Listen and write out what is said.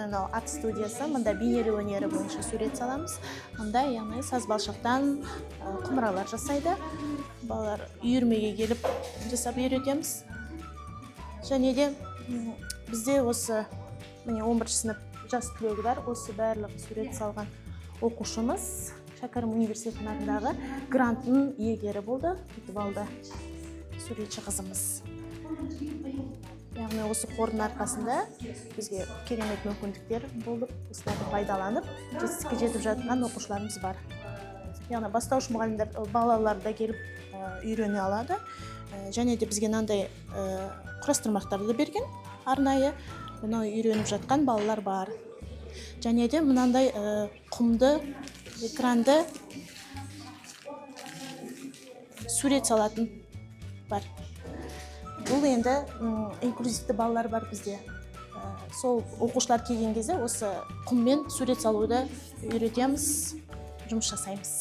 Арт студиясы, мында бейнелеу өнері бойынша сурет саламыз. Мында яғни сазбалшықтан құмыралар жасайды. Балалар үйірмеге келіп жасап үйретеміз. Және де бізде осы 11 сынып жас түлегі бар. Осы барлық сурет салған оқушымыз Шәкәрім университетінің атындағы грантының иегері болды. Бүйтіп алды суретші қызымыз. Яғни осы қордың арқасында бізге керемет мүмкіндіктер болып, осыларды пайдаланып, жетістікке жетіп жатқан оқушыларымыз бар. Яғни бастауыш мұғалімдер балалар да келіп үйрене алады. Және де бізге мынандай құрастырмақтарды берген арнайы, мынау үйреніп жатқан балалар бар. Және де мынандай құмды, экранды сурет салатын бар. Бұл енді инклюзивті балалар бар бізде. Сол оқушылар келген кезде осы құммен сурет салуды үйретеміз, жұмыс жасаймыз.